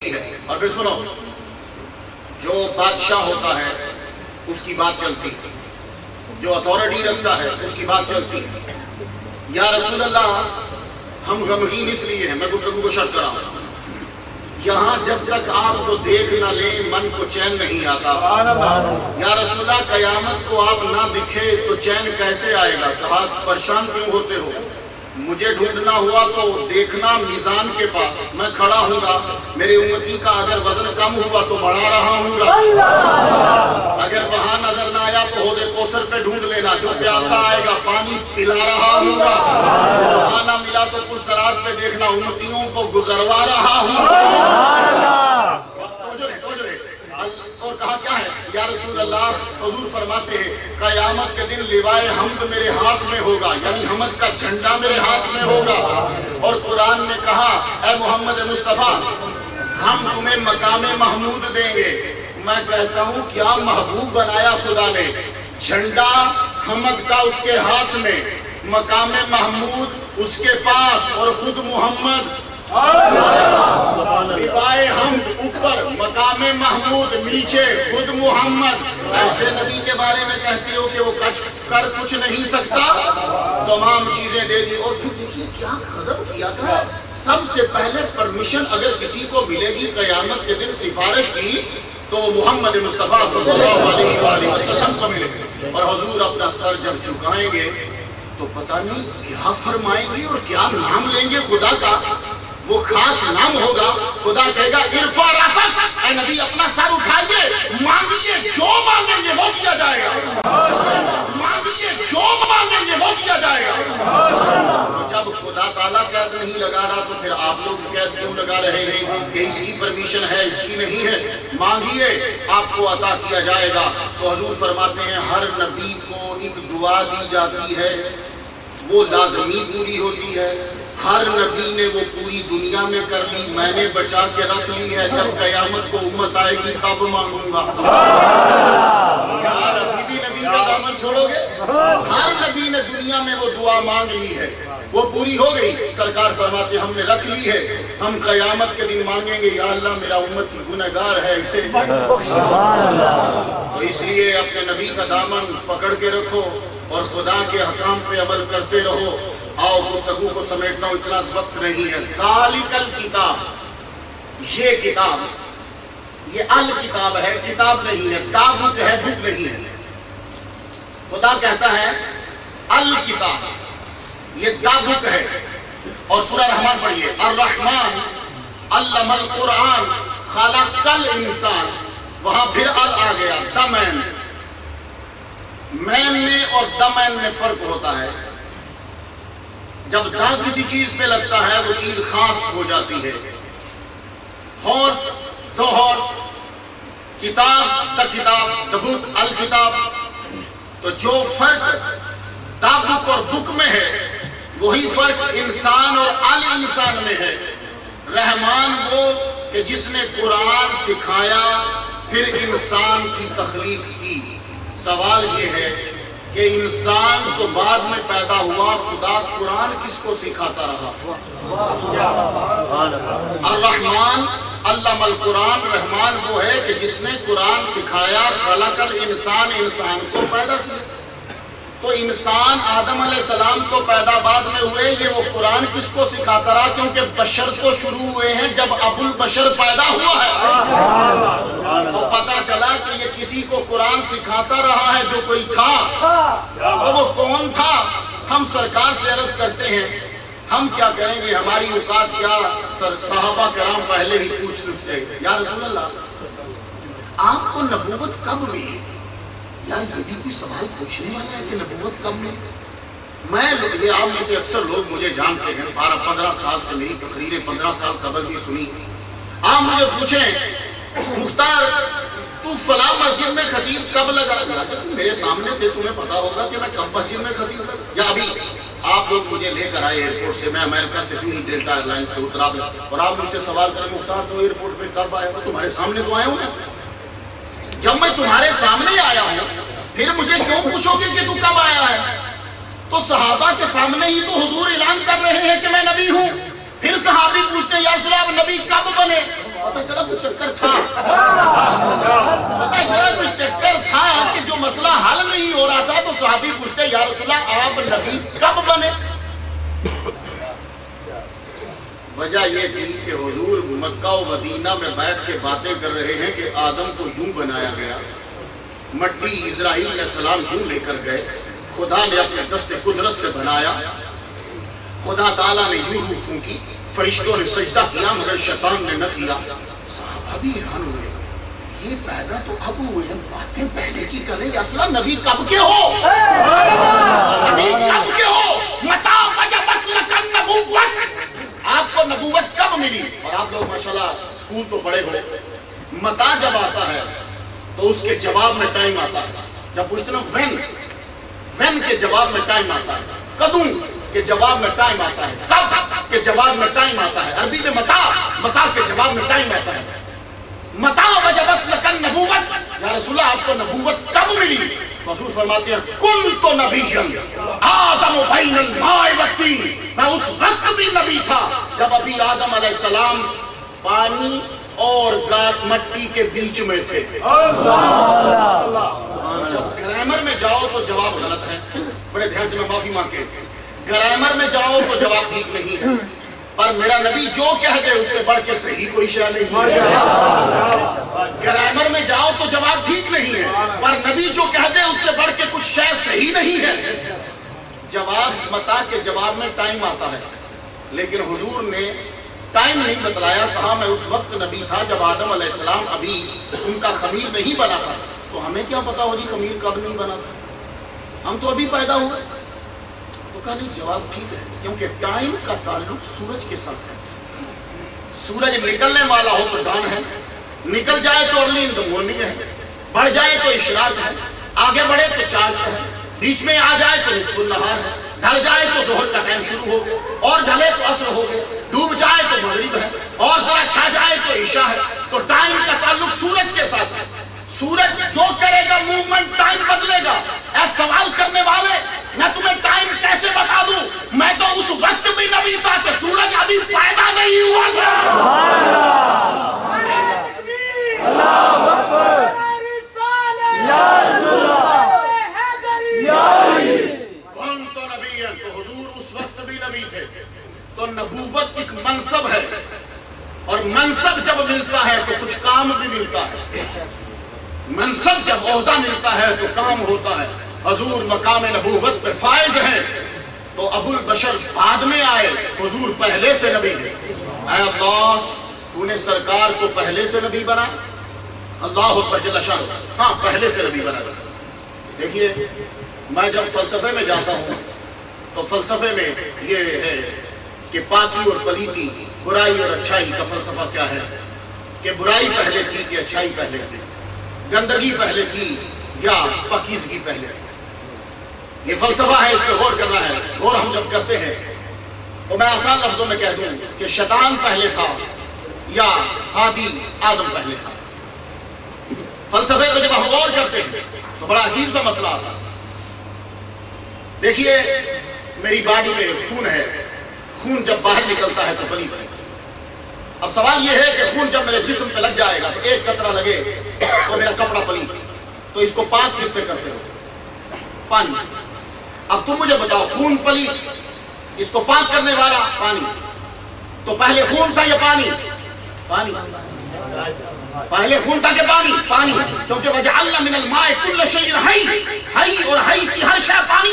اور پھر سنو، جو بادشاہ ہوتا ہے اس کی بات چلتی ہے، جو اتھارٹی رکھتا ہے اس کی بات چلتی ہے۔ یا رسول اللہ، ہم غمگین اس لیے ہیں، میں گفتگو کو شرط کرا ہوں، یہاں جب تک آپ کو دیکھ نہ لیں من کو چین نہیں آتا۔ یا رسول اللہ، قیامت کو آپ نہ دکھے تو چین کیسے آئے گا؟ کہا پریشان کیوں ہوتے ہو؟ مجھے ڈھونڈنا ہوا تو دیکھنا میزان کے پاس، میں کھڑا ہوں گا، میرے امتی کا اگر وزن کم ہوا تو بڑھا رہا ہوں گا، اگر وہاں نظر نہ آیا تو حوض کوثر پہ ڈھونڈ لینا، جو پیاسا آئے گا پانی پلا رہا ہوں گا، وہاں نہ ملا تو کچھ سرات پہ دیکھنا امتیوں کو گزروا رہا ہوں گا۔ اور کہا کیا ہے یا رسول اللہ؟ حضور فرماتے ہیں قیامت کے دن لوائے حمد میرے ہاتھ میں ہوگا، یعنی حمد کا جھنڈا میرے ہاتھ میں ہوگا، اور قرآن نے کہا اے محمد مصطفیٰ ہم تمہیں مقام محمود دیں گے۔ میں کہتا ہوں کیا محبوب بنایا خدا نے، جھنڈا حمد کا اس کے ہاتھ میں، مقام محمود اس کے پاس، اور خود محمد لوائے حمد اوپر، مقام محمود نیچے، خود محمد۔ ایسے نبی کے بارے میں کہتے ہو کہ وہ کر کچھ نہیں سکتا، تمام چیزیں دے دی۔ اور پھر دیکھیے کیا غضب کیا تھا، سب سے پہلے پرمیشن اگر کسی کو ملے گی قیامت کے دن سفارش کی تو محمد مصطفیٰ صلی اللہ علیہ وآلہ وسلم کو ملے گی، اور حضور اپنا سر جب جھکائیں گے تو پتہ نہیں کیا فرمائیں گے اور کیا نام لیں گے خدا کا، وہ خاص نام ہوگا۔ خدا کہے گا ارفع راسک، اے نبی اپنا سر اٹھائیے، مانگیے جو مانگیں گے وہ دیا جائے گا، مانگیے جو مانگیں گے وہ دیا جائے گا۔ تو جب خدا تعالیٰ قید نہیں لگا رہا تو پھر آپ لوگ قید کیوں لگا رہے ہیں کہ اس کی پرمیشن ہے اس کی نہیں ہے؟ مانگیے آپ کو عطا کیا جائے گا۔ تو حضور فرماتے ہیں ہر نبی کو ایک دعا دی جاتی ہے، وہ لازمی پوری ہوتی ہے، ہر نبی نے وہ پوری دنیا میں کر لی، میں نے بچا کے رکھ لی ہے، جب قیامت کو امت آئے گی تب مانگوں گا۔ یار ابھی بھی نبی کا دامن چھوڑو گے؟ ہر نبی نے دنیا میں وہ دعا مانگ لی ہے، وہ پوری ہو گئی۔ سرکار فرماتے ہم نے رکھ لی ہے، ہم قیامت کے دن مانگیں گے یا اللہ میرا امت گنہگار ہے اسے۔ تو اس لیے اپنے نبی کا دامن پکڑ کے رکھو اور خدا کے حکام پہ عمل کرتے رہو۔ آؤ گفتگو کو سمیٹتا ہوں، اتنا وقت نہیں ہے۔ ذالک الکتاب، یہ کتاب، یہ الکتاب ہے، کتاب نہیں ہے، تابوت ہے، بک نہیں ہے۔ خدا کہتا ہے الکتاب، یہ تابوت ہے۔ اور سورہ رحمان پڑھیے، الرحمن علم القرآن خلق الانسان، وہاں پھر ال آ گیا، دمین، مین میں اور دمین میں فرق ہوتا ہے۔ جب دا کسی چیز پہ لگتا ہے وہ چیز خاص ہو جاتی ہے۔ ہارس، دو ہارس، کتاب، دا کتاب، دا بک، الکتاب۔ تو جو فرق دا بک اور بک میں ہے وہی فرق انسان اور الانسان میں ہے۔ رحمان وہ کہ جس نے قرآن سکھایا پھر انسان کی تخلیق کی۔ سوال یہ ہے کہ انسان تو بعد میں پیدا ہوا، خدا قرآن کس کو سکھاتا رہا؟ الرحمن علم القرآن، رحمان وہ ہے کہ جس نے قرآن سکھایا، خلق الانسان، انسان کو پیدا کیا۔ تو انسان آدم علیہ السلام کو پیدا بعد میں ہوئے، یہ وہ قرآن کس کو سکھاتا رہا؟ کیونکہ بشر تو شروع ہوئے ہیں جب ابو البشر پیدا ہوا ہے۔ تو پتا چلا کہ یہ کسی کو قرآن سکھاتا رہا ہے جو کوئی تھا، وہ کون تھا؟ ہم سرکار سے عرض کرتے ہیں ہم کیا کریں گے، ہماری اوقات کیا؟ صحابہ کرام پہلے ہی پوچھ سکتے ہیں یا رسول اللہ آپ کو نبوت کب ملی؟ یار یہ بھی کوئی سوال پوچھنے والا ہے کہ نبوت کب ملی؟ یہ آپ میں سے اکثر لوگ مجھے جانتے ہیں، 12-15 سال سے میری تقریریں 15 سال قبل بھی سنی۔ آپ مجھے پوچھیں مختار تو فلاں مسجد میں خطیب کب لگا؟ میرے سامنے سے تمہیں پتا ہوگا کہ میں کب مسجد میں خطیب لگا؟ یا ابھی آپ لوگ مجھے لے کر آئے ایئرپورٹ سے، میں امریکہ سے جو ہی ڈیلٹا ایئر لائن سے اترا اور آپ مجھ سے سوال کریں مختار تو ایئرپورٹ پہ کب آئے؟ تمہارے سامنے تو آیا ہوں نا۔ جب میں تمہارے سامنے آیا ہوں پھر مجھے کیوں پوچھو گے کہ تو کب آیا ہے؟ تو صحابہ کے سامنے ہی تو حضور اعلان کر رہے ہیں کہ میں نبی ہوں۔ پھر صحابی پوچھتے ہیں یا رسول اللہ نبی کب بنے؟ پتہ چلا کوئی چکر تھا، پتہ چلا کوئی چکر تھا کہ جو مسئلہ حل نہیں ہو رہا تھا تو صحابی پوچھتے یا رسول اللہ آپ نبی کب بنے؟ وجہ یہ تھی کہ حضور مکہ و مدینہ میں بیٹھ کے باتیں کر رہے ہیں کہ آدم کو یوں بنایا گیا، مٹی اسرائیل علیہ السلام یوں لے کر گئے، خدا نے اپنے دست قدرت سے بنایا، خدا تعالیٰ نے یوں روح پھونکی، فرشتوں نے سجدہ کیا مگر شیطان نے نہ کیا۔ صحابہ بھی حیران ہوئے، یہ پیدا تو اب ہوئے ہیں، باتیں پہلے کی کر رہے ہیں، یا رسول اللہ نبی کب کے ہو؟ نبی کب کے ہو؟ متى وجبت لك النبوت؟ آپ کو نبوت کب ملی؟ اور آپ لوگ ماشاءاللہ اسکول تو پڑھے ہو، متا جب آتا ہے تو اس کے جواب میں ٹائم آتا ہے، جب پوچھتے نا وین کے جواب میں ٹائم آتا ہے، کدوں کے جواب میں ٹائم آتا ہے، کب کے جواب میں ٹائم آتا ہے، عربی میں متا کے جواب میں ٹائم آتا ہے۔ متا وجبت لک النبوت، یا رسول اللہ آپ کو نبوت کب ملی؟ حضور فرماتے ہیں کنت نبیا آدم بین الماء والطین، میں اس وقت بھی نبی تھا جب ابھی آدم علیہ السلام پانی اور مٹی کے بیچ میں تھے۔ جب گرامر میں جاؤ تو جواب غلط ہے، بڑے دھیان سے میں معافی مانگے، گرامر میں جاؤ تو جواب ٹھیک نہیں ہے، پر میرا نبی جو کہہ دے اس سے بڑھ کے صحیح کوئی شے نہیں ہے۔ گرامر میں جاؤ تو جواب ٹھیک نہیں ہے، پر نبی جو کہہ دے اس سے بڑھ کے کچھ شے صحیح نہیں ہے۔ جواب متا کے جواب میں ٹائم آتا ہے، لیکن حضور نے ٹائم نہیں بتلایا، کہا میں اس وقت نبی تھا جب آدم علیہ السلام ابھی ان کا خمیر نہیں بنا تھا، تو ہمیں کیا پتا ہو جی خمیر کب نہیں بنا تھا، ہم تو ابھی پیدا ہوئے۔ تو کہا نہیں جواب ٹھیک ہے، کیونکہ ٹائم کا تعلق سورج کے ساتھ ہے، سورج نکلنے والا ہو تو ڈان ہے، نکل جائے تو ارلی ان دا مارننگ ہے، بڑھ جائے تو اشراق ہے، آگے بڑھے تو چاشت ہے، بیچ میں آ جائے تو نصف النہار ہے، ڈھل جائے تو ظہر کا ٹائم شروع ہو گیا، اور ڈھلے تو عصر ہو گیا، ڈوب جائے تو مغرب ہے، اور ذرا چھا جائے تو عشاء ہے۔ تو ٹائم کا تعلق سورج کے ساتھ ہے، سورج جو کرے گا موومنٹ ٹائم بدلے گا۔ اے سوال کرنے والے، میں تمہیں ٹائم کیسے بتا دوں؟ میں تو اس وقت بھی نبی تھا کہ سورج ابھی پیدا نہیں ہوا تھا۔ کون تو نبی ہے؟ تو حضور اس وقت بھی نبی تھے۔ تو نبوت ایک منصب ہے، اور منصب جب ملتا ہے تو کچھ کام بھی ملتا ہے، منصب جب عہدہ ملتا ہے تو کام ہوتا ہے۔ حضور مقام نبوت پہ فائز ہیں، تو ابو البشر بعد میں آئے، حضور پہلے سے نبی ہے۔ اے اللہ تو نے سرکار کو پہلے سے نبی بنا، اللہ اکبر جل شانہ، ہاں پہلے سے نبی بنا۔ دیکھیے میں جب فلسفے میں جاتا ہوں تو فلسفے میں یہ ہے کہ پاکی اور پلیتی، برائی اور اچھائی کا فلسفہ کیا ہے، کہ برائی پہلے تھی کہ اچھائی پہلے تھی، گندگی پہلے تھی یا پاکیزگی پہلے تھی۔ یہ فلسفہ ہے، اس پہ غور کرنا ہے۔ غور ہم جب کرتے ہیں تو میں آسان لفظوں میں کہہ دوں کہ شیطان پہلے تھا یا ہادی آدم پہلے تھا۔ فلسفے پہ جب ہم غور کرتے ہیں تو بڑا عجیب سا مسئلہ آتا ہے۔ دیکھیے میری باڈی میں خون ہے، خون جب باہر نکلتا ہے تو پلیت ہے۔ اب سوال یہ ہے کہ خون جب میرے جسم پہ لگ جائے گا تو ایک قطرہ لگے تو میرا کپڑا پلیت، تو اس کو پاک کس سے کرتے ہو؟ پانی۔ اب تم مجھے بتاؤ، خون پلیت، اس کو پاک کرنے والا پانی، تو پہلے خون تھا یا پانی؟ پانی۔ پہلے خون تھا کہ پانی؟ پانی، کیونکہ وجعلنا من الماء کل شیء حی، حی اور حی کی ہر شے پانی